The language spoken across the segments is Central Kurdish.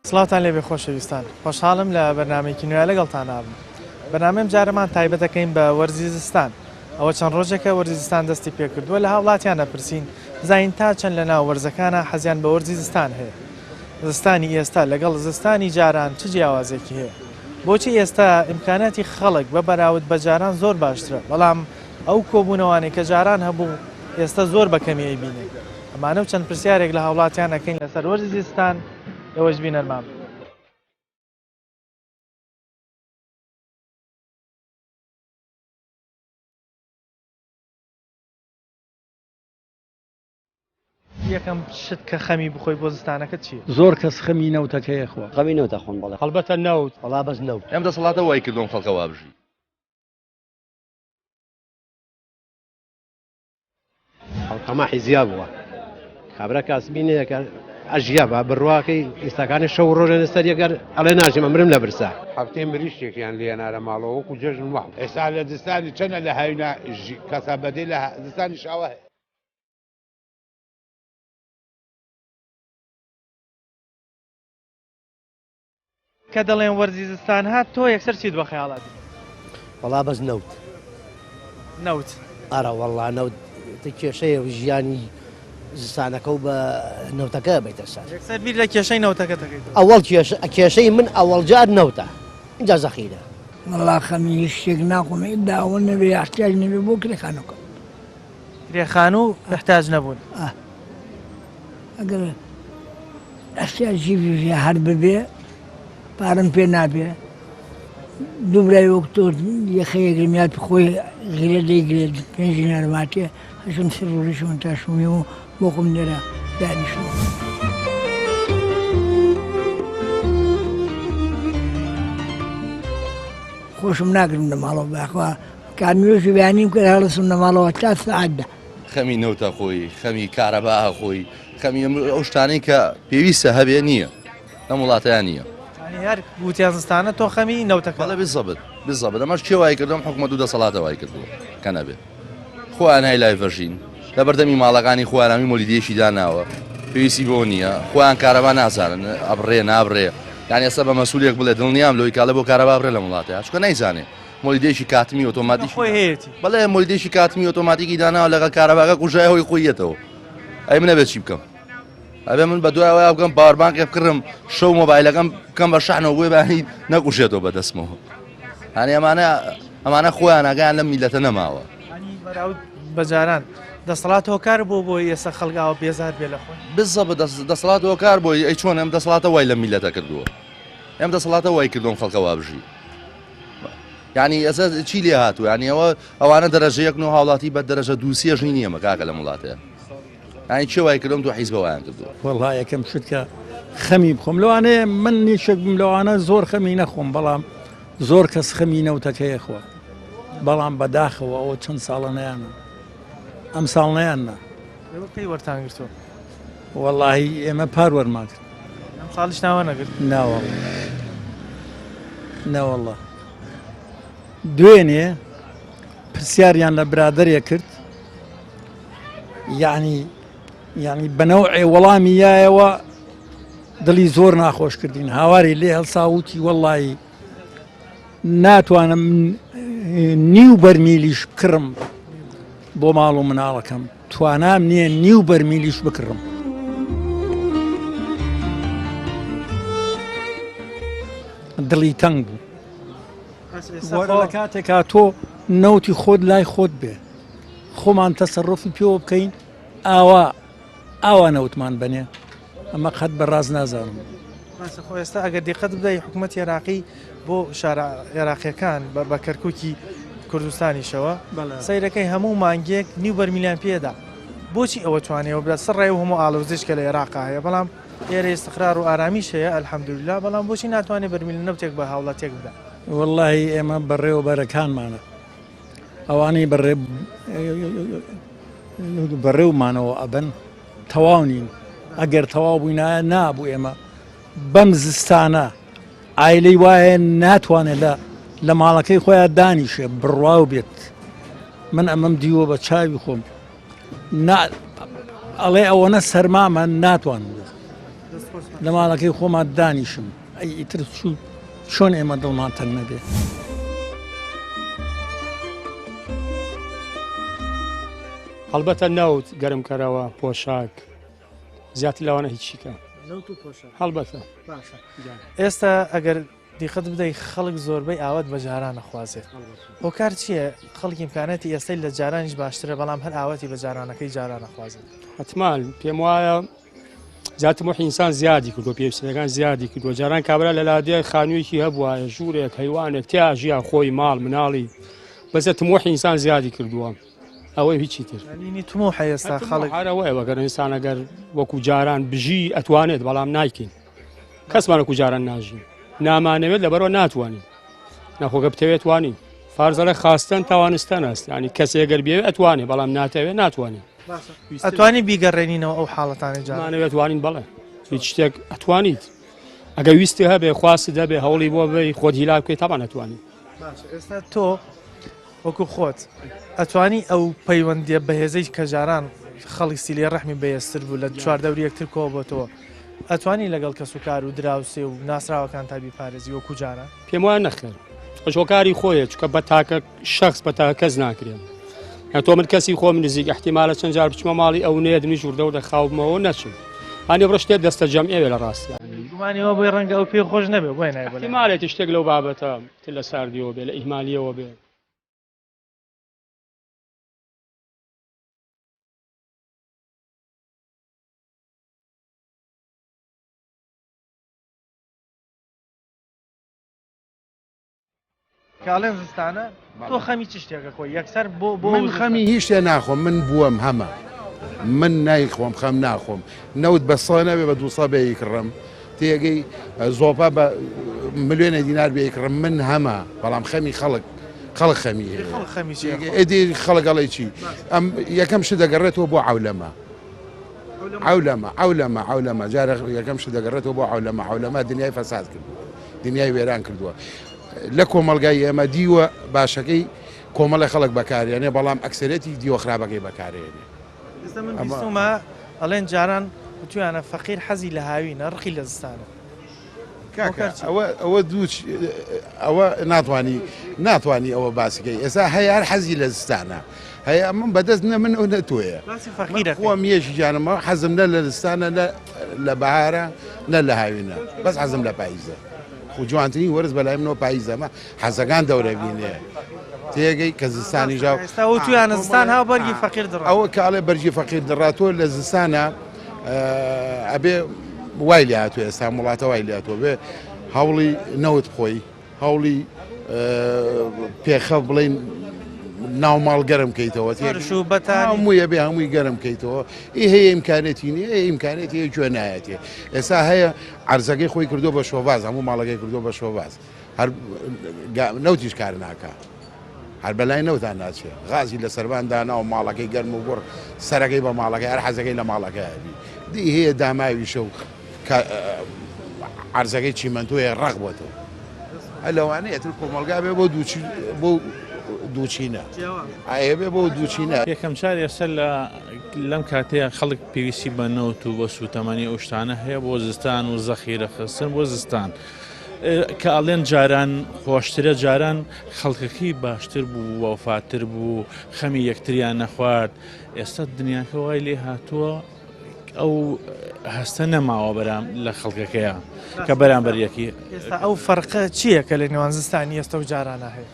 سڵاتان لێبێ خۆشەویستان، خۆشحاڵم لە بەرنامەیەکی نوێ لەگەڵتان نابم. بەنامەم جارەمان تایبەت دەکەین بە وەرزی زستان. ئەوە چەند ڕۆژێکە وەرزی زستان دەستی پێکردووە لە هاوڵاتیان دەپرسین زین تا چەند لە ناو وەرزەکانە حەزیان بە وەرزی زستان هەیە. زستانی ئێستا لەگەڵ زستانی جاران چ جیاوازێکی هەیە؟ بۆچی ئێستا ئیمکاناتی خەڵک بە بەراورد بە جاران زۆر باشترە، بەڵام ئەو کۆبوونەوانەی کە جاران هەبوو ئێستا زۆر بەکەمی ئەیبینێ. ئەمانە و چەند پرسیارێک لە هاوڵاتیان ئەکەین لەسەر وەرزی زستان لەوەش بینەرمان. یەکەم شت کە خەمی بخۆی بۆ زستانەکەت چییە؟ زۆر کەس خەمی نەوتەکەی خۆ خەمی نەوتە خۆن بەڵێ هەڵبەتە نەوت وەڵا بەس نەوت ئەم دەسەڵاتە وای کردوم خەڵکە وابژی. خەڵکەما حیزیا بووە کابرا کاسبینەیەکە ئەژیا بە بڕواکەی ئێستاکانی شەو ڕۆژە لەسەر یەگەر ئەڵێ ناژێ ئەمرم لە برسا هەفتەی مریشتێکیان لێنارە ماڵەوە وەکو جەژن ماڵ ئێستا لە دستانی چەنە لە هاوینە کەسابەدەی لە دستانی شاوە هەیە. کە دەڵێن وەرزی زستان هات تۆ یەکسەر چیت بە خەیاڵاتی؟ وەڵا بەس نەوت نەوت ئارە وەڵا نەوت کێشەیە ژیانی زستانەکە و بە نەوتەکە بێتە سەر یەکسەر بیر لە کێشەی نەوتەکە دەکەیت. ئەوەڵ کێشەی من ئەوەڵ جار نەوتە اینجا زەخیرە والله خەمی شتێک ناخۆم داوە نەبێ احتیاج نەبێ بۆ کرێخانەکە کرێخان و احتیاج نەبوون. ئەگەر احتیاجی هەر ببێ پارەم پێ نابێ دووبرای وەکتۆر یەخەیەگرمیات خۆی غیرە دەیگرێت پێنجی نەرماتێ هەشم سەر ڕۆژیشم تاشومی و بۆ خۆم لێرە دانیشم. خۆشم ناگرم لە ماڵەوە باخوا کارنوێژی بەیانیم کرد هەڵسم لە ماڵەوە تا سەعاتدا. خەمی نەوتە خۆی، خەمی کارەباها خۆی، خەمی ئەو شتانەی کە پێویستە هەبێ نییە لەم وڵاتیان نییە. هەر گوتیان زستانە تۆ خەمی نەوتەکە بەڵێ بالضبط ئەمەش کێ وای کردوم حکومەت و دەسەڵاتە وای کردووە کە نەبێت. خۆیان هەی لای ڤەژین لە بەردەمی ماڵەکانی خۆیانامی مۆلیدێشی داناوە پێویستی بۆ نییە، خۆیان کارەبا نازانن ئەبڕێ نابڕێ، یان ئێستا بە مەسوولێک بڵێ دڵنیام لەوەی کاڵە بۆ کارەبا بڕێ لە وڵاتەیە چکە نەیزانێ مۆلیدێشی کاتمی ئۆتۆماتیک بەڵێ مۆلیدێشی کاتمی ئۆتۆماتیکی داناوە لەگەڵ کارەباگە قوژای هۆی خۆیەتەوە. ئەی منە بێت چی بکەم؟ ئەبێ من بە دوای وای بکەم پاوەربانکێ بکڕم شەو مۆبایلەکەم بکەم بە شەحنەوە بۆی بانی نەقوشێتەوە بەدەستمەوە. هەنی ئەمانە خۆیان ئاگیان لەم میلەتە نەماوە. بەجاران دەسەڵات هۆکار بۆ بۆی ئێستا خەڵگاوە بێزار بێ لە خۆی بالضبط دەسەڵات هۆکار بۆی ئەی چۆن ئەم دەسەڵاتە وای لە میلەتە کردووە، ئەم دەسەڵاتە وای کردوم خەڵکە وابژی. یعنی ئەسا چی لێ هاتووە؟ یعنی ئەوانە دەرەژەیەک و هاوڵاتی بە دەرەژە دووسێژنی نییە مەکاکە لە وڵاتەیە. یعنی چی وای کردم تو حیزب وایان کردووە. وەڵا یەکەم شت کە خەمی بخۆم لەوانەیە من نیشێک بم لەوانە زۆر خەمی نەخۆم، بەڵام زۆر کەس خەمی نەوتەکەی خۆ، بەڵام بەداخەوە ئەوە چەند ساڵە نەیانە ئەم ساڵ نەیاننا. پێی وەرتانگرتووە؟ وەڵاهی ئێمە پار وەرمان کرد. ئەم ساڵیش ناوە نەگرت؟ نەوەڵڵا دوێنێ پرسیاریان لە برادەرێ کرد، یعنی بەنەوعێ وەڵامی یایەوە دڵی زۆر ناخۆش کردین، هاواری لێ هەڵساوتی وەڵڵی ناتوانم نیو بەرمیلیش بکڕم بۆ ماڵ و مناڵەکەم، توانام نییە نیو بەرمیلیش بکڕم. دڵی تەنگ بوو. وەرە لە کاتێکا تۆ نەوتی خۆت لای خۆت بێ، خۆمان تەسەڕۆفی پێوە بکەین ئاوا نەوتمان بنێ، ئەمە قەت بەڕاست نازانم. خۆ ئێستا ئەگەر دیقەت بدەی حکوومەت عێراقی بۆ شارە عێراقیەکان بە کەرکووکی کوردستانیشەوە سەیرەکەی هەموو مانگێک نیو بەرمیلیان پێدا. بۆچی ئەوە توانێەوە بدات؟ سڕێ و هەموو ئاڵۆزیشکە لە عێراقا هەیە، بەڵام ئێرە ئستقرار و ئارامیش هەیە ئەلحەمدوللا، بەڵام بۆچی ناتوانێت بەرمیل نەوتێک بە هاوڵاتێک بدات؟ وەڵڵاهی ئێمە بەڕێوەبەرەکانمانە ئەوانەی بەڕێومانەوە ئەبن تەواو نین، ئەگەر تەواو بووینە نابوو ئێمە بەم زستانە ئایلەی وایە ناتوانێت لە ماڵەکەی خۆیان دانیشێ بڕواو بێت من ئەمەم دیوە بە چاوی خۆم ئەڵێ ئەوەنە سەرمامە ناتوانم لە ماڵەکەی خۆمان دانیشم ئیتر چۆن ئێمە دڵمان تەنگ نەبێت هەڵبەتە نەوت گەرمکەرەوە پۆشاک زیاتر لەوانە هیچیکە هەڵبەتە ئێستا ئەگەر دیقەت بدەیت خەڵک زۆربەی ئاوات بە جاران نەخوازێت هۆکار چییە خەڵکی امکانەتی ئێستای لە جارانیش باشترە بەڵام هەر ئاواتی بە جارانەکەی جاران نەخوازێت حتمان پێم وایە زیاتر ئینسان زیادی کردو پێویستەکان زیادی کردووە جاران کابرا لە لادێ خانوویەکی هەبووە ژوورێک هەیوانێک تیا ژیا خۆی ماڵ مناڵی بەسە تمۆحی ئینسان زیادی کردووە ئەوەی هیچی تر نینی تمۆ ئێستا خەڵک هەرەوەی وەگەر ئینسان ئەگەر وەکو جاران بژی ئەتوانێت بەڵام نایکەین کەسمان وەکو جاران ناژین نامانەوێت لەبەرەوە ناتوانین نەخۆگە بتەوێت توانی فارزەڵە خاستن تاوانستان است ینی کەسێگەر بێ ئەتوانێ بەڵام ناتەوێت ناتوانێت ئەتوانی بیگەڕێنینەوە ئەو حاڵەتانی جانەوێت توانین بڵێ هیچ شتێک ئەتوانیت ئەگە ویستی هەبێ خواست دەبێ هەوڵی بۆ بێ خۆت هیلا بکەیت تاوان نەتوانیت ئێستا تۆ وەکو خۆت ئەتوانی ئەو پەیوەندیە بەهێزەی کە جاران خەڵی سیلی ڕەحمی بەهێزتر بوو لە چواردەوری یەکتر کۆ بۆتەوە ئەتوانی لەگەڵ کەس و کار و دراوسێ و ناسراوەکان تا بیپارێزی وەکو جاران پێم وایە نەخێر خۆشۆکاری خۆیە چکە بە تاکە شخص بە تاکە کەس ناکرێن تۆ من کەسی خۆ من نزیک احتیمالە چەند جار بچمە ماڵی ئەو نێ دنی ژووردە و دەخاومەوە نەچم هەنێ بڕ شتێک دەستە جەمعێوێ لە ڕاستی گومانیەوە بۆی ڕەنگە ئەو پێ خۆش نەبێ بۆی نایە احتیمالێتی شتێک لەو بابەتە لە ساردیەوە بێ لە ئیهمالیەوە بێ کاڵێن زستانە تۆ خەمی چ شتێکە خۆی یەکسەر بۆ من خەمی هیچ شتێ ناخۆم من بووەم هەمە من نایخۆم خەم ناخۆم نەوت بە سڵ نەبێ بە 200 بێ کڕم تێگەی زۆپا بە ملیۆنە دینار بێ کڕم من هەمە بەڵام خەمی خەڵک خەمی ئێدی خەڵگەڵی چی ئەم یەکەم شت دەگەڕێتەوە بۆ عولەمە جارە یەکەم شت دەگەڕێتەوە بۆ عولەمە دنیای فەساد کردووە دنیای وێران کردووە لە کۆمەلگای ئێمە دیوە باشەکەی کۆمەڵی خەڵک بەکارێنێ بەڵام ئەکسەرەتی دیوە خراپەکەی بەکارێنێ ئەمە ئەڵێن جاران تویانە فەقیر حەزی لە هاوینە ڕقی لە زستانە ئەوە دوو ئەوە ناتوانی ئەوە باسیکەی ئێستا هەیە هەر حەزی لە زستانە هەیە من بەدەست نە من ئەو نەتوەیە خۆ میێشی جانمە حەزم نە لە زستانە لە بەهارە نە لە هاوینە بەس حەزم لە پاییزە جوانترین وەرز بەلای منەوە پاییزەمە حەزەکان دەورە بینێ تێگەی کە زستانی ژاو تویانە زستان هاو بەرگی فەقیر دڕ ئەوە کاڵێ بەرجی فەقیر دڕاتۆ لە زستانە ئەبێ وای لێ هاتووە ئێستا وڵاتە وای لێ هاتووە بێ هەوڵی نەوت خۆی هەوڵی پێخە بڵین ناوماڵ گەرم کەیتەوە هەموویە بێ هەمووی گەرم کەیتەوە هەیە ئیمکانێتی نیە ئیمکانێتی گوێ نایەتێ ئێستا هەیە عەرزەکەی خۆی کردو بە شۆڤاز هەموو ماڵەکەی کردو بە شۆڤاز هەر نەوتیش کار ناکە هەر بەلای نەوتان ناچێت غازی لە سەربان دانا و ماڵەکەی گەرم و بڕ سەرەکەی بە ماڵەکەی هەر حەزەکەی لە ماڵەکەی هەبی دی هەیە داماویشە و عەرزەکەی چیمەنتۆیە ڕق بۆتەوە لەوانەیە تر کۆمەلگا بێ بۆ دووچینە ئایا بێ بۆ دووچینە یەکەم جار ئێستا لەم کاتەیە خەڵک پێویستی بە نەوت و بە سوتەمەنی ئەو شتانە هەیە بۆ زستان و زەخیرە خستن بۆ زستان کە ئەڵێن جاران خۆشترە جاران خەڵکەکەی باشتر بوو وەفاتر بوو خەمی یەکتریان نەخوارد ئێستا دنیاکە وای لێ هاتووە ئەو هەستە نەماوە بەرام لە خەڵکەکەیە کە بەرامبەریەکی ئێستا ئەو فەرقە چییە کە لە نێوان زستانی ئێستا و جارانە هەیە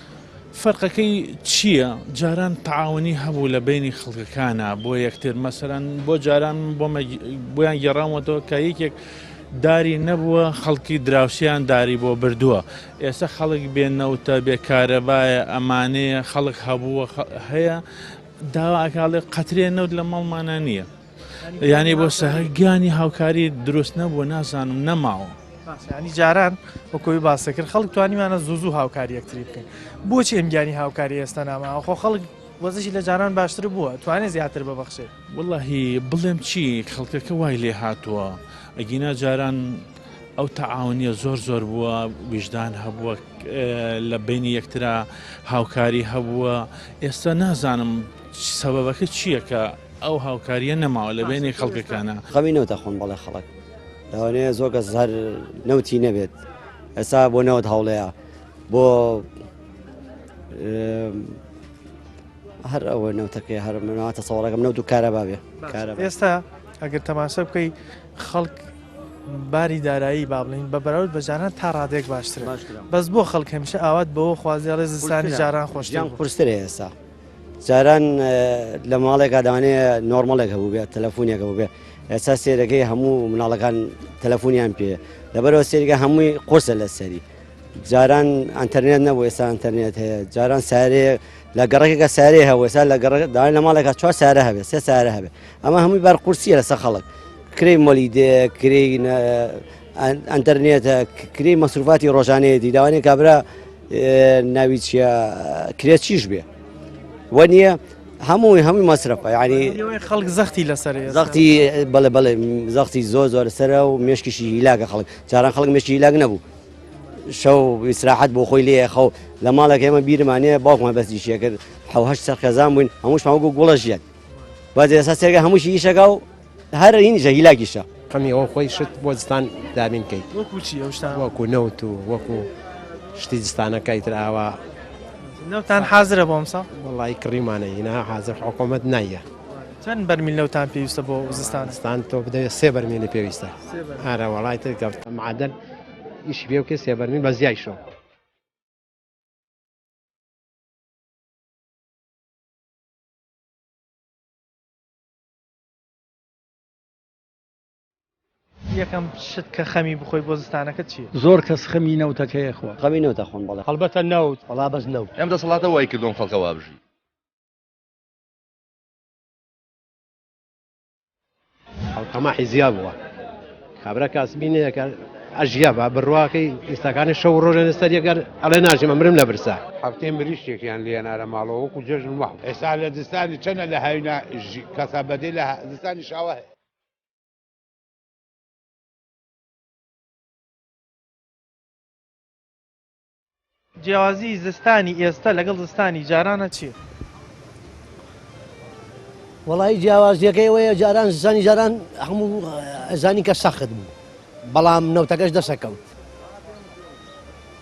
فەرقەکەی چییە؟ جاران تەعاونی هەبوو لە بینی خەڵکەکانە بۆ یەکتر مەسەرەن بۆ جاران بۆیان گەڕامەوە کە یەکێک داری نەبووە خەڵکی دراوسیان داری بۆ بردووە ئێستا خەڵک بێنەوتە بێکارەبایە ئەمانەیە خەڵک هەبووە هەیە داواکڵێ قەترێ نەوت لە ماڵمانە نییە یعنی بۆ سەهگیانی هاوکاری دروست نەبووە نازانم نەماوە ینی جاران وەکۆی باسەکرد خەڵک توانیمانە زوو هاوکاری یەکتری بکەین بۆچی ئەمگیانی هاوکاری ئێستا ناماوە خۆ خەڵک وەزشی لە جاران باشتر بووە توانێت زیاتر ببەخشێت واللهی بڵێم چی خەڵکەکە وای لێ هاتووە ئەگینا جاران ئەو تەعاونیە زۆر بووە ویژدان هەبووە لە بینی یەکترا هاوکاری هەبووە ئێستا نازانم سەبەبەکە چییە کە ئەو هاوکاریە نەماوە لە بینی خەڵکەکانە خەمی نەوتە خۆن بەڵێ خەڵک لەوانەیە زۆر کەس هەر نەوتی نەبێت ئێستا بۆ نەوت هەوڵەیە بۆ هەر ئەوە نەوتەکەی هەر مناتە سەوڵەکەم نەوت و کارەبا بێ ئێستا ئەگەر تەماشا بکەی خەڵک باری دارایی با بڵین بە بەراورد بە جاران تا ڕادێک باشترە بەس بۆ خەڵک هەمیشە ئاوات بەوە خوازیاڵی زستانی جاران خۆشیان قورسترە ئێستا جاران لە ماڵێکا داوانەیە نۆرمەڵێک هەبوو بێت تەلەفۆنێک هەبوو بێ ئێستا سێرەکەی هەموو مناڵەکان تەلەفۆنیان پێ لەبەرەوە سێریگە هەمووی قورسە لە سەری جاران ئەنتەرنێت نەبوو ئێستا ئەنتەرنێت هەیە جاران سارێ لە گەڕێکێکە سارێ هەبوو ئێستا لە گەڕێک لە ماڵێکا 4 سارە هەبێت 3 سارە هەبێت ئەمە هەمووی بار قورسیە لەسەر خەڵک کرێی مۆلیدێ کرێی ئەنتەرنێتە کرێی مەسروفاتی ڕۆژانەیەتی داوانێ کابرا ناوی چیە کرێت چیش بێ وە نییە هەمووی مەسرفە یعنی خەڵک زەختی لەسەر زەختی بەڵێ زەختی زۆر سەرە و مێشکیشی هیلاگە خەڵک جاران خەڵک مێشکی هیلاگ نەبوو شەو ئیسراحەت بۆ خۆی لێ خەو لە ماڵێک ئێمە بیرمانەیە باوکمان بەستیشیە کرد حەوهەشت سەرخێزان بووین هەمووش ماوەگو گوڵە ژیان باز ئێستا سێرگە هەمووشی ئیشەکە و هەر هینیشە هیلاگیشە خەمی ئەوە خۆی شت بۆ زستان دابینکەیت وەکو چی ئەو شتان وەکو نەوت و وەکو شتی زستانەکەی تر ئاوا نەوتان حازرە بۆ ئەمساڵ وڵی کڕیمانە هینا حازر حکوومەت نایە چەند بەرمیل نەوتان پێویستە بۆ زستان تۆ بدەوێت 3 بەرمێنی پێویستە ئارە وڵای تر گەفت معدەن ئیشی بێ وکە 3 بەرمیل بە زیای شۆ یەکەم شت کە خەمی بخۆی بۆ زستانەکە چیە زۆر کەس خەمی نەوتەکەیە خۆ خەمی نەوتە خۆن بەڵێ هەڵبەتە نەوت وەڵا بەس نەوت ئەم دەسەڵاتە وای کردوم خەڵکە وابژی تەماحی زیاد بووە کابرا کاسبینێ ئەژیا بە بڕواکەی ئێستاکانی شەو ڕۆژێن سەریەگەر ئەڵێ ناژێ مەمرم لە برسا هەفتەی مریشتێکیان لێنارە ماڵەوە وەکو جێژن وەح ئێستا لە دستانی چەنە لە هاوینە کەسابەدەی لە دستانی شاوە هەیە جیاوازی زستانی ئێستا لەگەڵ زستانی جارانە چیە وڵی جیاوازیەکەی وەیە جاران زستانی جاران هەموو ئەزانی کە سەخت بوو بەڵام نەوتەکەش دەسەکەوت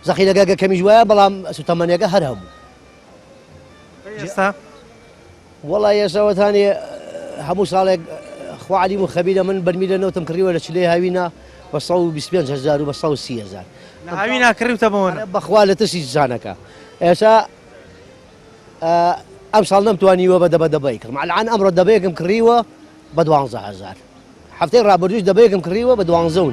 زەخی لەگەگە کەمیش وایە بەڵام سوتەمەنیەکە هەر هەبوو ئێستا وڵی ئێساوەتانێ هەموو ساڵێک خوعلی و خەبیرە من بەرمیلە نەوتم کڕیوە لە چلێ هاوینە بە 125,000 و بە 130,000 هاوی ناکڕیوتە بۆنە بەخوا لە تشی زانەکە ئێستا ئەم ساڵ نەمتوانیوە بە دەبەی کردم الان ئەمڕۆ دەبەیەکم کڕیوە بە 12,000 هەفتەی ڕابردوش دەبەیەکم کڕیوە بە 12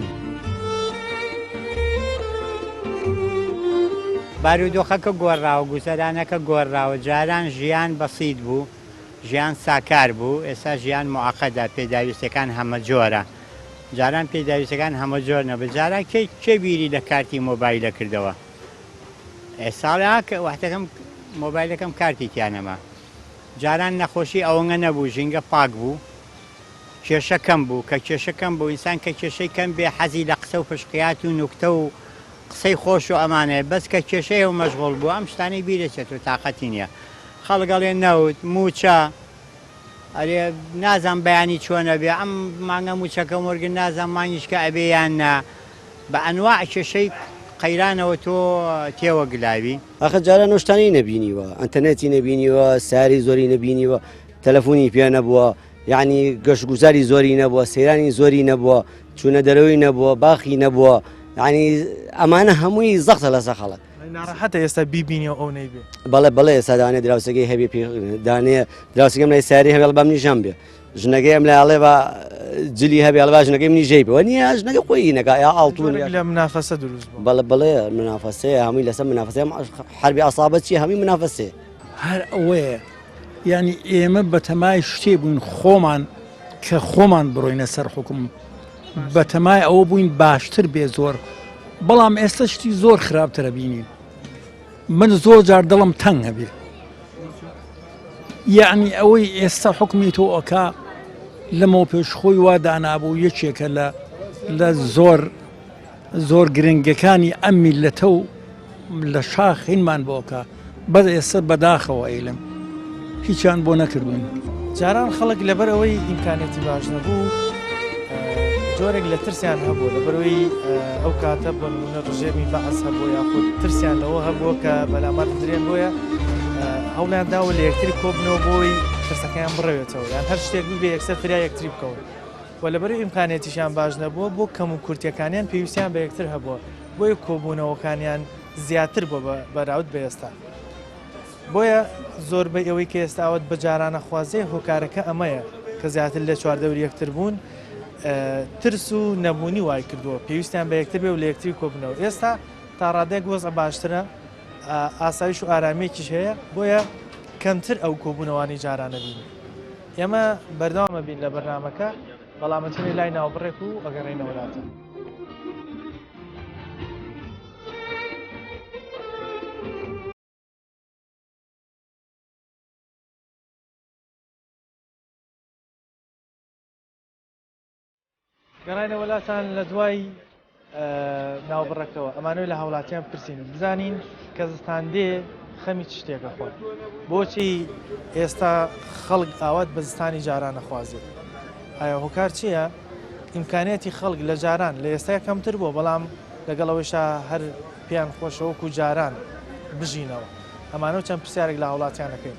بارودۆخەکە گۆڕاوە گوزەرانەکە گۆڕاوە جاران ژیان بەسیت بوو ژیان ساکار بوو ئێستا ژیان موعەقەدە پێداویستەکان هەمە جۆرە جاران پێداویستەکان هەمە جۆر نەبە جاران کێ بیری لە کارتی مۆبایلە کردەوە ئێستا وەختەکەم مۆبایلەکەم کارتی تیانەما جاران نەخۆشی ئەوەنگە نەبوو ژینگە پاک بوو کێشە کەم بوو کە کێشە کەم بوو ئینسان کە کێشەی کەم بێ حەزی لە قسە و پشقیات و نوکتە و قسەی خۆش و ئەمانەیە بەس کە کێشەیە و مەشغوڵ بوو ئەم شتانەی بیرەچێت و تااقەتی نییە خەڵگەڵێ نەوت موچە ئەرێ نازان بەیانی چۆنە بێ ئەم مانگە موچەکە وەرگن نازان مانیشکە ئەبێ یان نا بە ئەنواع کێشەی قەیرانەوە تۆ تێوە گلاوی ئەخە جاران نوشتانی نەبینیوە ئەنتەرنێتی نەبینیوە ساری زۆری نەبینیوە تەلەفۆنی پێ نەبووە یعنی گەشتگوزاری زۆری نەبووە سەیرانی زۆری نەبووە چوونە دەرەوەی نەبووە باخی نەبووە یعنی ئەمانە هەمووی زەختە لەسەر خەڵک ناڕەحەتە ئێستا بیبینیەوە ئەو نەیبێ بەڵێ ئێستا دانێ دراوسەکەی هەبێ دانێ دراوسەکەم لای ساری هەبێڵ بەم نیژان بێ ژنەکەی ئەم لای ئەڵێ بە جلی هەبێ ئەڵێ ژنەکەی منی ژەی بەوە نییە ژنەکە خۆی نەکە یا ئاڵتون لە منافەسە دروست بەڵێ منافەسەیە هەمووی لەسەر منافەسەیە حربی ئەسابەت چی هەمووی منافەسەیە هەر ئەوەیە یعنی ئێمە بەتەمای شتێ بووین خۆمان کە خۆمان بڕۆینە سەر حکوم بەتەمای ئەوە بووین باشتر بێ زۆر بەڵام ئێستا شتی زۆر خراپترە بینین من زۆر جار دڵم تەنگ هەبێ یعنی ئەوەی ئێستا حکمی تۆ ئەکا لەمەوە پێشخۆی وا دانابوو یەکێکە لە زۆر گرنگەکانی ئەم میلەتە و لە شاخینمان بۆکە بەس ئێستا بەداخەوە ئەیلم هیچیان بۆ نەکردوین. جاران خەڵک لەبەر ئەوەی ئیمکانێتی باش نەبوو جۆرێک لە ترسیان هەبوو لەبەرەوەی ئەو کاتە بە نمونە ڕژێمی بەعەس هەبوو یاخود ترسیان لەوە هەبووە کە بەلامات درێن بۆیە هەوڵیان داوە لە یەکتری کۆبنەوە بۆی ترسەکەیان بڕێوێتەوە یان هەر شتێک بێ یەکسەر فریا یەکتری بکەون و لەبەرەوەی ئیمکانێتیشیان باش نەبووە بۆ کەم و کورتیەکانیان پێویستیان بە یەکتر هەبووە بۆیە کۆبوونەوەکانیان زیاتر بۆ بەراورد بە ئێستا. بۆیە زۆربەی ئەوەی کە ئێستاوت بە جارانە خوازێ هۆکارەکە ئەمەیە کە زیاتر لە چواردەوری یەکتر بوون ترس و نەبوونی وای کردووە پێویستیان بە یەکتر بێ و لە یەکتری کۆبنەوە. ئێستا تا ڕادێک وەزە باشترە ئاسایش و ئارامێکیش هەیە بۆیە کەمتر ئەو کۆبوونەوانی جارانە بین. ئێمە بەردەوامە بین لە بەرنامەکە بەڵامەتونی لای ناوبڕێک و ئەگەڕێنەوەلاتە. گەڕینە وڵاتان لە دوای ناوبڕەکەەوە ئەمانەوەی لە هاوڵاتیان پرسین بزانین کە زستان دێ خەمی چ شتێکە خۆن بۆچی ئێستا خەڵک ئاوات بە زستانی جاران نەخوازێت ئایا هۆکار چییە؟ ئیمکانێتی خەڵک لە جاران لە ئێستای کەمتر بووە بەڵام لەگەڵەوەیشا هەر پێیان خۆشەوەکو جاران بژینەوە ئەمانەوە چەند پرسیارێک لە هاوڵاتیانەکەین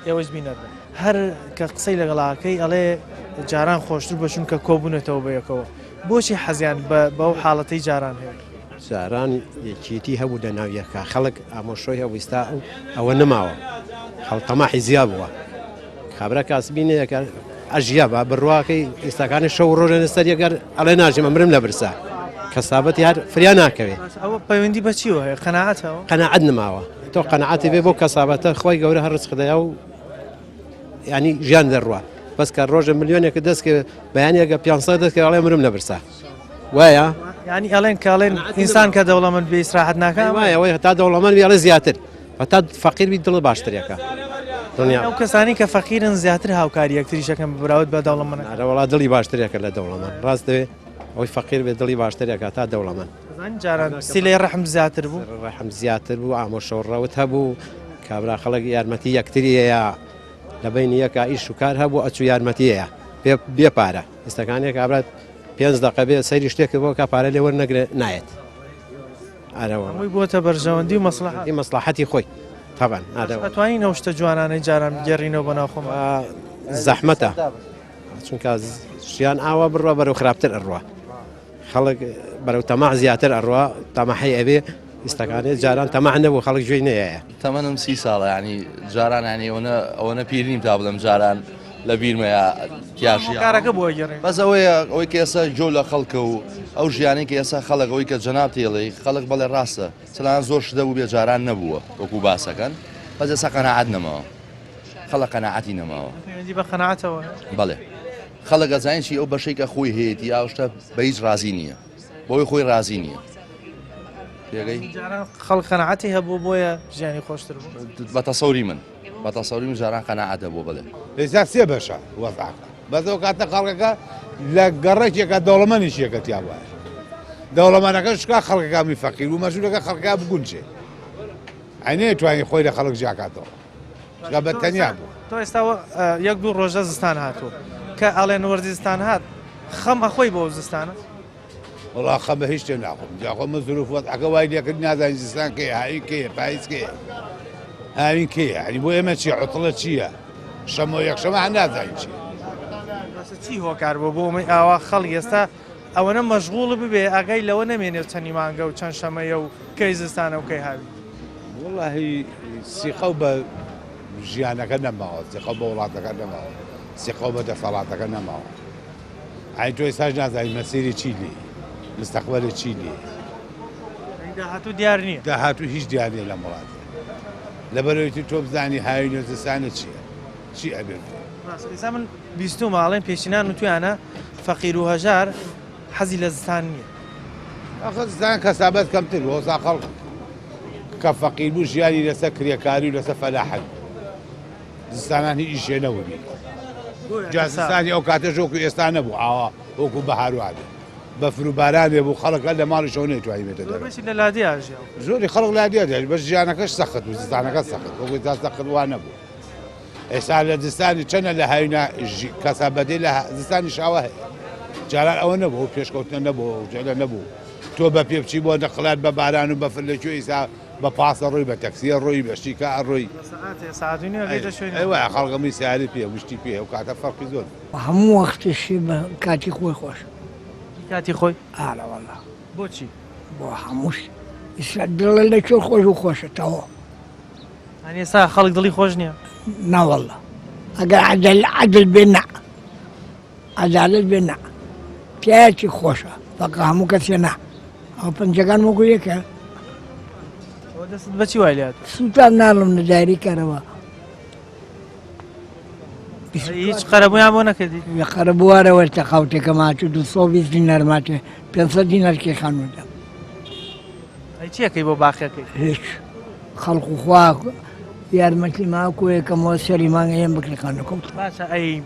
ئێوەش بینەردن هەر کە قسەی لەگەڵاکەی ئەڵێ جاران خۆشتر بەچون کە کۆبوونێتەوە بەیەکەوە بۆچی حەزیان بەو حاڵەتەی جاران هەیە؟ جاران یەکێتی هەبوو لە ناویەکە خەڵک ئامۆشۆی هەویستا ئەوە نەماوە خەڵتەماحی زیا بووە خابرا کاسبینەیەکە ئەژیا بە بڕواکەی ئێستاکانی شەو ڕۆژێنە سەر یەگەر ئەڵێ ناژێ مەمرم لە برسا کەسابەت یار فریا ناکەوێت ئەوە پەیوەندی بەچیوە هەیە قەناعەتەوە قەناعەت نماوە تۆ قەناعەتی بێ بۆ کەسابەتە خۆی گەورە هەر ڕزقدەیە و ینی ژیان دەڕوە بەس کە ڕۆژە ملیۆنێکە دەستکە بەیانێکە 500 دەستکە ئەڵێ مرم لە برسا وایە ینی ئەڵێن کاڵێن ئینسان کە دەوڵەمەند بێ ئیسراحەت ناکات وایە ئەوەی هەتا دەوڵەمەند بێ ئەڵێ زیاتر هەتا فەقیر بی دڵ باشترێکە ئەو کەسانی کە فەقیرن زیاتر هاوکاری یەکتریشەکەم براود بە دەوڵەمەند وڵا دڵی باشترێکە لە دەوڵەمەند ڕاست دەوێ ئەوەی فەقیر بێ دڵی باشترێکە تا دەوڵەمەند جاران سیلەی ڕەحم زیاتر بوو ڕەحم زیاتر بوو ئامۆشەوڕەوت هەبوو کابرا خەڵک یارمەتی یەکتریەیە لە بینی یەکە ئیش و کار هەبوو ئەچوو یارمەتیەیە بێ پارە ئێستەکانێک کابرات 5 دقە بێ سەیری شتێک بۆ کا پارە لێ وەرنەگرێ نایەت ئەوەی بۆتە بەرژەوەندی و مەسلحەتی مەسلحەتی خۆی طبعا ئەتوانین ئەو شتە جوانانەی جاران گەڕینەوە بە ناوخۆم زەحمەتە چونکە ژیان ئاوا بڕوە بەرەو خراپتر ئەڕوە خەڵک بەرەو تەماع زیاتر ئەڕوە تەماحی ئەبێ ئێستاکانێت جاران تەماع نەبوو خەڵک گوێی نەیە تەمەنم 30 ساڵە ینی جاران ینی ئەوەنە پیر نیم تا بڵم جاران لە بیرمەیە کارەکە بۆ گەڕێ بەس ئەوەی کە ئێستا جۆ لە خەڵکە و ئەو ژیانی کە ئێستا خەڵک ئەوەی کە جەناب تێڵی خەڵک بەڵێ ڕاستە چلان زۆر شدە بوو بێ جاران نەبووە وەکو باسەکەن بەس ئێستا قەناعەت نەماوە خەڵک قەناعەتی نەماوە بە قەناعەتەوە بەڵێ خەڵک ئەزانیی ئەو بەشەی کە خۆی هەیەی ئاو شتە بە هیچ رازی نییە بۆی خۆی رازی نییە خەڵک قەناعەتی هەبوو بۆیە ژیانی خۆشتر بوو بە تەسەوری من بە تەسەوری من جاران قەناعەت هەبوو بڵێ ئێستا سێ بەشە وەزعەکە بەسەوە کاتە خەڵکەکە لە گەڕێکێکە دەوڵەمەندیشیەکە تیا وایە دەوڵەمەندەکە شکا خەڵکەکەمی فەقیر و مەژوورەکە خەڵکە بگونجێ ئەینێ توانی خۆی لە خەڵک جاکاتەوە شکا بەتەنیا بوو تۆ ئێستا یەک دوو ڕۆژە زستان هاتووە کە ئەڵێن وەرزی زستان هات خەم ئەخۆی بۆ زستانە وڵا خەم بە هیچ شتێ ناخۆم جاخۆ من زروفوت ئەگە وای لێکرد نازانی زستان کێ هاوین کێ پاییز کێ هاوین کێ هەنی بۆ ئێمە چی عوتڵە چییە شەمە یەکشەمە هەر نازانین چی چی هۆکار بۆ بۆمەی ئاوا خەڵک ئێستا ئەوەنە مەشغوڵ ببێ ئاگای لەوە نەمێنێت چەندی مانگە و چەند شەمەیە و کەی زستانە و کەی هاوی وڵاهی سیقە بە ژیانەکە نەماوە سیقە بە وڵاتەکە نەماوە سیقە بە دەسەڵاتەکە نەماوە ئای تۆ ئێستاش نازانی مەسیری چی لێ مستەقبەلی چی لێ داهاتوو دیار نییە داهاتوو هیچ دیار نیە لە وڵاتە لەبەرەوەی تۆ بزانی هاوی نوێزستانە چییە چی ئەبێت ئێستا من بیستو ماڵێن پێشینان و تویانە فەقیر و هەژار حەزی لە زستان نییە ئەخە زستان کەسابەت کەمتر وەسا خەڵق کە فەقیر بوو ژیانی لەسەر کرێکاری و لەسەر فەلاحەت زستانان هیچ ئیشێ نەبووبی جا زستانی ئەو کاتەش وەکو ئێستا نەبوو ئاوا وەکو بەهاروادێ بەفر و بارانێ بوو خەڵک لە ماڵیشەوە نەیتوانی بێتە دەرەوە لە لادی ئاژیا زۆری خەڵک لادیە بەس ژیانەکەش سەخت و زستانەکە سەخت وەکوی تا سەخت وان نەبوو ئێستا لە زستانی چەنە لە هاوینە کەسا بەدەی لە زستانی شاوە هەیە جاران ئەوە نەبوو پێشکەوتنە نەبوو جێلە نەبوو تۆ بە پێ بچی بۆ نەقلات بە باران و بەفر لەکوێ ئیسا بە پاسە ڕۆی بە تەکسیە ڕۆی بە شتیکە ئەڕۆی خەڵگەمی سیاری پێ وشتی پێ و کاتە فەرقی زۆر هەموو وەختشی بە کاتی خۆی خۆش کاتی خۆی ئاڵەوەڵا بۆچی بۆ هەمووش دڵە لەکوێ خۆش و خۆشەتەوە ئەنی ئێستا خەڵک دڵی خۆش نییە ناوەڵا ئەگەر عەدل بێ نە عەدالەت بێ نە پیاچی خۆشە بەقە هەموو کەسێ نا ئەو پەنجەکان وەکو یەکە دەست بەچی وای لات سوتان ناڵم لە دایری کارەوە هیچ قەرەبوویان بۆ نەکردی قەرەبووارەوە تەقاوتێکە ماچوو 220 دینار ماچێ 500 دینار کێ خانوودا ئەی چیەکەی بۆ باخەکەی هیچ خەڵق و خوا یارمەتی ماکوەیەکەمەوە سەری مانگە هێن بکری خانەکەوت باشە ئەی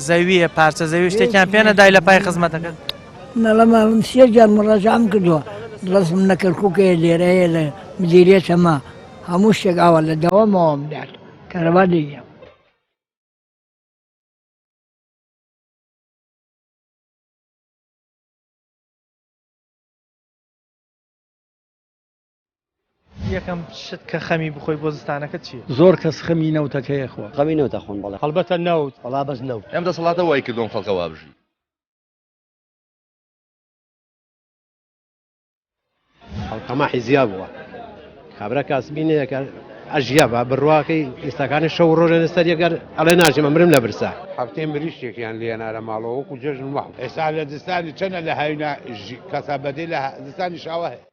زەویە پارچە زەوی شتێکیان پێ نەدای لە پای خزمەتەکەت نەڵەما سێ جار مڕاجعام کردووە ڕسم نەکردکوکەیە لێرەیە لە مدیریەت هەما هەموو شتێک ئاوە لە دەوامەوەم دات کارەبا دەیە یەکەم شت کە خەمی بخۆی بۆ زستانەکەت چییە؟ زۆر کەس خەمی نەوتەکەی خۆ خەمی نەوتە خۆن بەڵێ هەڵبەتە نەوت وەڵا بەس نەوت ئەم دەسەڵاتە وای کردوم خەڵکە وابژی تەماحی زیاد بووە کابرا کاسبینێ ئەژیا بە بڕواکەی ئێستاکانی شەو ڕۆژە لەسەر یەگەر ئەڵێ ناژێمە مرم لە برسا هەفتەی مریشتێکیان لێنارە ماڵەوە وەکو جێژن وەح ئێستا لە زستانی چەنە لە هاوینە کەسا بەدەی لە زستانی شاوە هەیە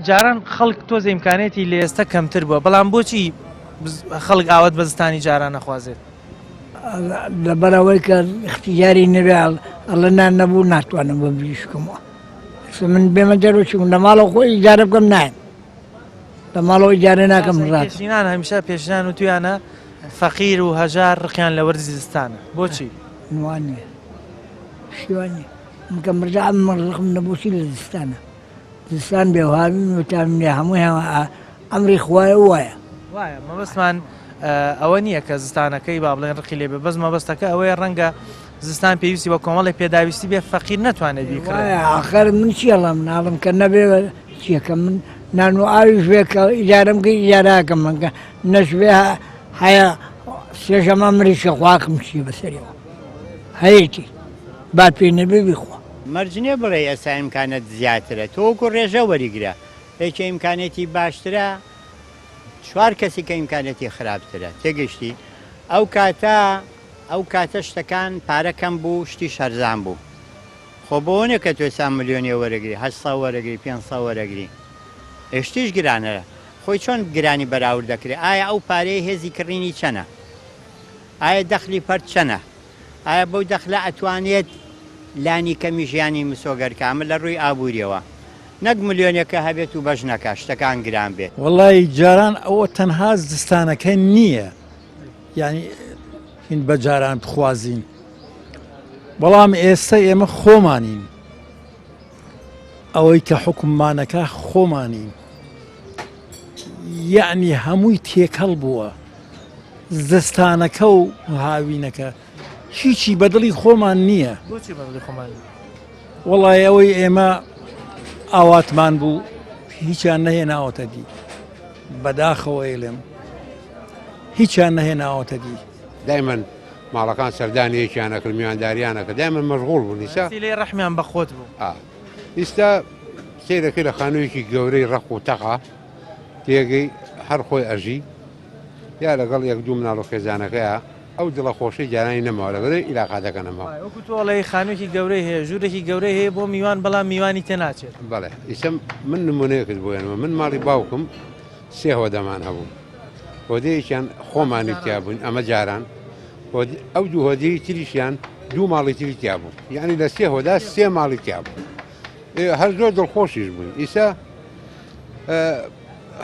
جاران خەڵک تۆز ئیمکانێتی لە ئێستا کەمتر بووە بەڵام بۆچی خەڵک ئاوت بە زستانی جاران نەخوازێت لەبەرەوەی کە اختیاری نەبێ ئەڵە نان نەبوو ناتوانم بە بریشکمەوە من بێمە دەرۆچم لە ماڵەوە خۆی ئیجارە بکەم نایم لە ماڵەوە ئیجارە ناکەم ڕات پێشینان هەمیشە پێشنان و تویانە فەقیر و هەژار ڕقیان لە وەرزی زستانە بۆچی؟ وانێ شیوانێ منکە مرجا من ڕقم نەبووچی لە زستانە زستان بێوهاوی وتامێ هەمووی ئەمری خوایە وایە وایە مەبەستمان ئەوە نییە کە زستانەکەی با بڵێن ڕقی لێ بێ بەس مەبەستەکە ئەوەیە ڕەنگە زستان پێویستی بە کۆمەڵی پێداویستی بێ فەقیر ناتوانێت بیکڕێت ئاخر من چیەڵم ناڵم کە نەبێ چیەکە من نان و ئاویش بێ کە ئیجارەم کە ئیجاراکەم منکە نەشبێ هەیە سێژەمە مریشە خواکم چی بەسەریەوە هەیەی بات پێی نەبێ بیخوا مەرجنێ بڵێ ئێستا ئیمکانەت زیاترە تۆکو ڕێژە وەریگرە هیچ ئیمکانێتی باشترە چوار کەسی کە ئیمکانەتی خراپترە تێگەشتی ئەو کاتە شتەکان پارەکەم بوو شتی شەرزان بوو خۆ بۆنێ کە تۆ 100 ملیۆنی وەرەگری 800 وەرەگری 500 وەرەگری هێشتیش گرانەرە خۆی چۆن گرانی بەراورد دەکرێت ئایا ئەو پارەی هێزی کڕینی چەنە ئایا دەخلی پەرد چەنە ئایا بەو دەخلە ئەتوانێت لانی کەمی ژیانی مسۆگەر کامل لە ڕووی ئابوووریەوە نەک ملیۆنێکە هەبێت و بەش نەکە شتەکان گران بێت وەڵی جاران ئەوە تەنها زستانەکە نییە یعنی هین بە جاران بخوازین بەڵام ئێستا ئێمە خۆمانین ئەوەی کە حکوممانەکە خۆمانین یعنی هەمووی تێکەڵ بووە زستانەکە و هاوینەکە هیچی بەدڵی خۆمان نییە وەڵی ئەوەی ئێمە ئاواتمان بوو هیچیان نەهێناوەتە دی بەداخەوە ئێڵێم هیچیان نەهێناوەتە دی دایمەن ماڵەکان سەردانیەکیانە کرد میوانداریانەکە دایمەن مەشغوڵ بوو نیسا لێ ڕەحمیان بەخۆت بوو ئێستا سیرەکەی لە خانوویەکی گەورەی ڕق و تەقا تێگەی هەر خۆی ئەژی یا لەگەڵ یەک دوو مناڵ و خێزانەکەیە ئەو دڵە خۆشی جارانی نەماوە لەگەڵی ئیلاقا دەکەنەمەوە وەکو تۆڵی خانوویەکی گەورەی هەیە ژوورێکی گەورەی هەیە بۆ میوان بەڵام میوانی تێ ناچێت بەڵێ ئیسم من نمونەیەکت بۆێنەوە من ماڵی باوکم سێهۆ دەمان هەبوو هۆدەیەکیان خۆمانی تیا بوون ئەمە جاران ئەو دوو هۆدەی تریشیان دوو ماڵی تری تیا بوو یعنی لە سێ هۆدا سێ ماڵی تیا بوو هەر زۆر دڵخۆشیش بووین ئیسا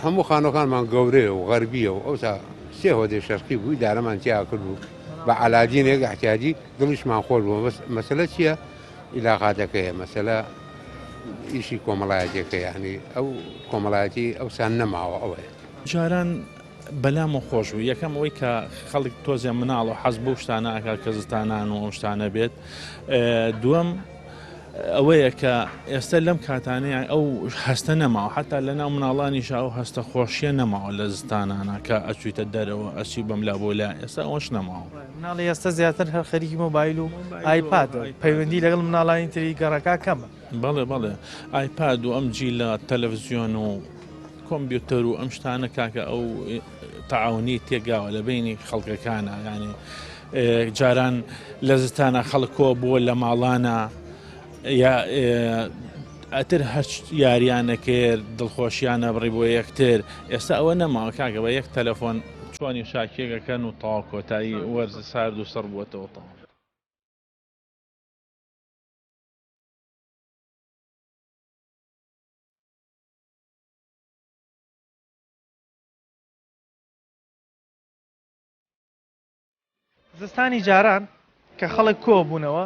هەموو خانۆکانمان گەورەیە و غەربیە و ئەوسا سێ هۆدێ شەرقی بووی دارەمان تیا کرد و بە عەلادینێک احتیاجی دڵیشمان خۆش بوو مەسەلە چییە؟ ئیلاقاتەکەیە مەسەلە ئیشی کۆمەڵایەتەکە یعنی ئەو کۆمەڵایەتی ئەوسان نەماوە ئەوەیە جاران بەلام و خۆش بوو یەکەم ئەوەی کە خەڵک تۆزیان مناڵ و حەز بۆ شتانە ئەکار کە زستانان و ئەو شتانە بێت دووەم ئەوەیە کە ئێستا لەم کاتانەیە ئەو هەستە نەماوە حتا لەناو مناڵانیش ئەو هەستە خۆشیە نەماوە لە زستانانە کە ئەچویتە دەرەوە ئەچی بەم لا بۆ لا ئێستا ئەوش نەماوە مناڵی ئێستا زیاتر هەر خەریکی مۆبایل و ئایپاد پەیوەندی لەگەڵ مناڵانی تری گەڕەکە کەمە بەڵێ ئایپاد و ئەم جی لە تەلەڤزیۆن و کۆمپیوتەر و ئەم شتانە کاکە ئەو تەعاونی تێگاوە لە بینی خەڵکەکانە ینی جاران لە زستانە خەڵکۆ بۆ لە ماڵانە یا ئەتر هەچ یاریانە کرد دڵخۆشیانە بڕی بۆ یەکتر ئێستا ئەوە نەماوە کاکە بە یەک تەلەفۆن چۆنی شاکێگەکەن و تاوا کۆتایی وەرز سارد و سەر بووەتەوە تاوا زستانی جاران کە خەڵک کۆ بوونەوە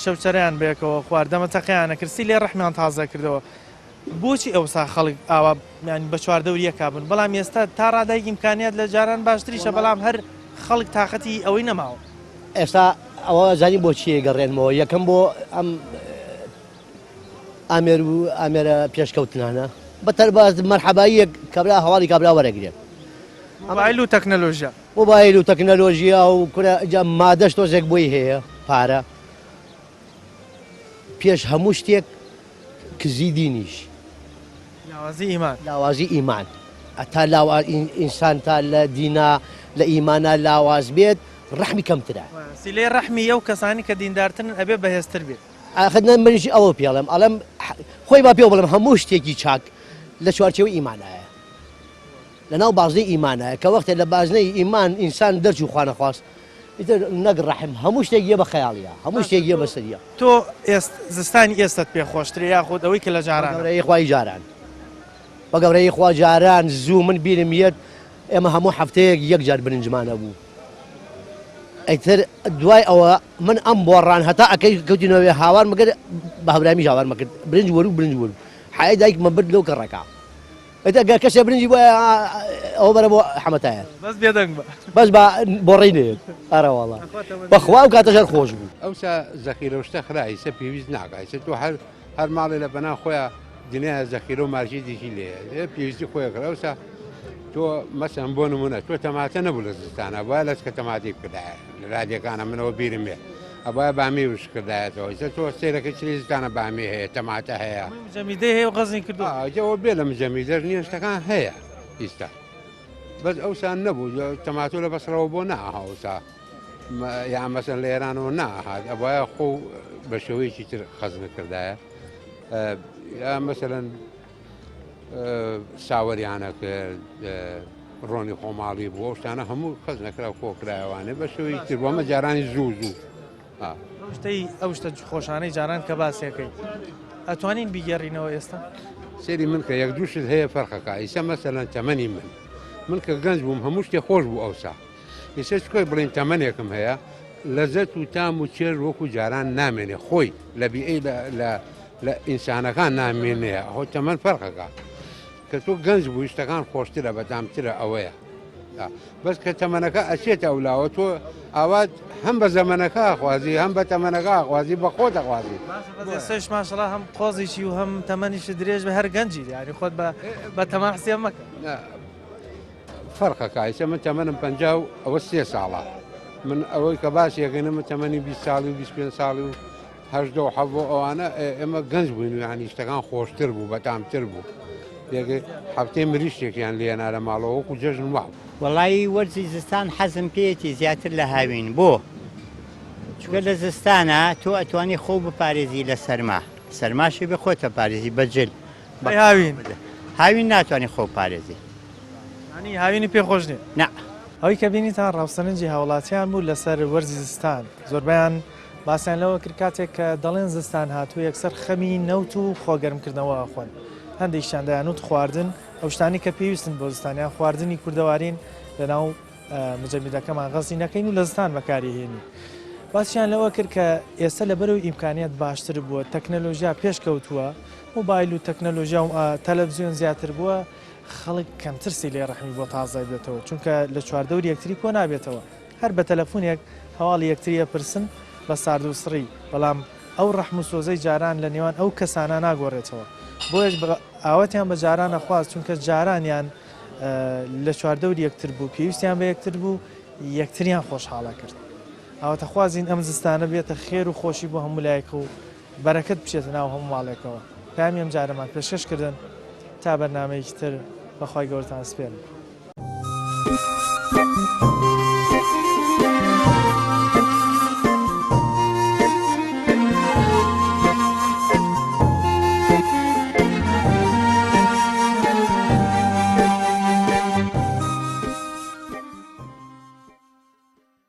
شەوچەریان بێکەوە خواردەمە تەقییانە کرسی لێ ڕەحمیان تازە کردەوە بۆچی ئەوسا خەڵک ئاوا بە چواردەوریە کابن بەڵام ئێستا تا ڕادای ئیمکانیات لە جاران باشتریشە بەڵام هەر خەڵک تااقەتی ئەوەی نەماوە ئێستا ئەوە زانی بۆچی گەڕێنمەوە یەکەم بۆ ئەم ئامێر و ئامێرە پێشکەوتنانە بەتەرباز مەرحەباییەک کەبرا هەواڵی کابرا وەرەگرێت مۆبایل و تەکنەلۆژیا مۆبایل و تەکنەلۆژیا و مادەش تۆزێک بۆی هەیە پارە پێش هەموو شتێک کزی دینیش لاوازی ئیمان ئەتا ئینسان تا لە دینا لە ئیمانە لاواز بێت ڕەحمی کەمترە سیلێ ڕەحمی ئەو کەسانی کە دیندارترن ئەبێ بەهێزتر بێت ئاخدنە منیشی ئەوە پێڵم ئەڵم خۆی با پێ بڵم هەموو شتێکی چاک لە چوارچێوەی ئیمانایە لەناو بازنەی ئیمانایە کە وەختێ لە بازنەی ئیمان ئینسان دەرچوو خوانە خواست نەگە ڕەحم هەموو شتێک یە بە خەیاڵیە هەموو شتێک یە بەسەریە تۆ زستانی ئێستت پێ خۆشترە یاخۆت ئەوەی کە لە جاران گەورەی خوای جاران بە گەورەی خوا جاران زوو من بیرم یەت ئێمە هەموو هەفتەیەک یەک جار برنجمانە بوو ئەیتر دوای ئەوە من ئەم بۆڕان هەتا ئەەکەی کەوتینەوەی هاوار مەگەر بە هەورامی هاوار مەکرد برنج وەرو برنج وەرو حای دایکمە برد لەو کەڕەکە ئەگەر کەسێ برنجی بۆ ئەوە بەرە بۆ حەمەتایە بەس بێدەنگ بەس بە بۆڕێی نێت ئەرەوەڵە بەخوا و کاتەژەر خۆش بوو ئەوسا زەخیرە شتە خرايسە پێویست ناکایسە تۆ هەر ماڵێ لە بەنا خۆیان دنیا زەخیرە و مارشی دیشی لێ پێویستی خۆی کرا ئەوسا تۆ مەسەن بۆ نمونە تۆ تەماتە نەبوو لە زستانە بە لەس کە تەماتی بکردایە لە رادیەکانە منەوە بیرم بێ ئەبە بامی وش کردایەتەوە ئیسە تۆ سێرەکە چلی زستانە بامی هەیە تەماتە هەیە جەمیدەی هەیە و غەزنی کردوەوە بێ لە مجەمیدەر نییە شتەکان هەیە ئیستا بەس ئەوسان نەبوو تەماتۆ لە بەسرەوە بۆ ناهاوسا یان مەسەن لە ئێرانەوە ناهات ئەوە خۆ بە شێوەیەکی تر خەزنە کردایە یا مەسەرەن ساوەریانە کرد ڕۆنی خۆماڵی بوو شتانە هەموو خەز نەکرا کۆکرایەوانێ بە شێوەی تر بۆمە جارانی زوو شتەی ئەو شتە خۆشانەی جاران کە باسیەکەی ئەتوانین بیگەڕینەوە ئێستا سێری من کە یەک دووشت هەیە فەرقەکە ئیسە مەسەرەن تەمەنی من کە گەنج بووم هەموو شتێ خۆش بوو ئەوسا ئیسە چکۆی بڵین تەمەنێکم هەیە لەزەت و تام و چێر وەکو جاران نامێنێ خۆی لە بیئەی لە ئینسانەکان نامێنەیە ئەو تەمەن فەرقەکە کە تۆ گەنج بوو شتەکان خۆشترە بەتامترە ئەوەیە بەس کە تەمەنەکە ئەچێتە ئەولاوە تۆ ئاوات هەم بە زەمەنەکە خوازی هەم بە تەمەنەکە خوازی بە خۆ دەخوازی ئێستش ماشەڵڵا هەم قۆزێکی و هەم تەمەنیشی درێژ بە هەر گەنجی یانی خۆت بە تەمان حسێب مەکە فەرقەکە ئیسە من تەمەنم 50 ئەوە 3 ساڵە من ئەوەی کە باسیەکەنە من تەمەنی 20 ساڵی و 25 ساڵی و هەشدە و حەڤ ئەوانە ئێمە گەنج بووین و ینی شتەکان خۆشتر بوو بەتامتر بوو هەفتەی مریشتێکیان لێنا لە ماڵەوە وەکو جەژن واو وەڵی وەرزی زستان حەزم پێێتی زیاتر لە هاوین بۆ چکە لە زستانە تۆ ئەتوانی خۆ بپارێزی لە سەرما سەرماشی بە خۆتە پارێزی بەجل هاوین ناتوانانی خۆ پارێزی هاوینی پێ خۆش نیە نه ئەوەی کە بینیتان ڕاوسەرنجی هاوڵاتیان بوو لەسەر وەرزی زستان زۆربیان باسییان لەوە کرد کاتێک کە دەڵێن زستان هاتوو یەکسەر خەمی نەوت و خۆگەرمکردنەوە خۆن هەندێکیشان دەیانوت خواردن ئەو شتانی کە پێویستن بۆ زستانیان خواردنی کوردەوارین لەناو مجەمیدەکەمان غەزی نەکەین و لە زستان بەکارهێنی باسییان لەوە کرد کە ئێستا لەبەرەوەی ئیمکانیت باشتر بووە تەکنەلۆژیا پێشکەوتووە موبایل و تەکنەلۆژیا و تەلەڤیزیۆن زیاتر بووە خەڵک کەمترسی لێ ڕەحمی بۆ تازای بێتەوە چونکە لە چواردەوری یەکتری کۆ نابێتەوە هەر بە تەلەفۆنێک هەواڵی یەکتریە پرسن بە سارد و سڕی بەڵام ئەو ڕەحم و سۆزەی جاران لە نێوان ئەو کەسانە ناگۆڕێتەوە بۆیش ئاوەتیان بە جاران نەخواست چونکە جارانیان لە چواردەوری یەکتر بوو پێویستیان بە یەکتر بوو یەکتریان خۆشحاڵە کرد ئەوەتە خوازین ئەم زستانە بێتە خێر و خۆشی بۆ هەموو لایەکە و بەرەکەت بچێتە ناو هەموو ماڵێکەوە پامی ئەم جارەمان پێشکەشکردن تا بەرنامەیەکی تر بەخوای گەورەتان سپێرم.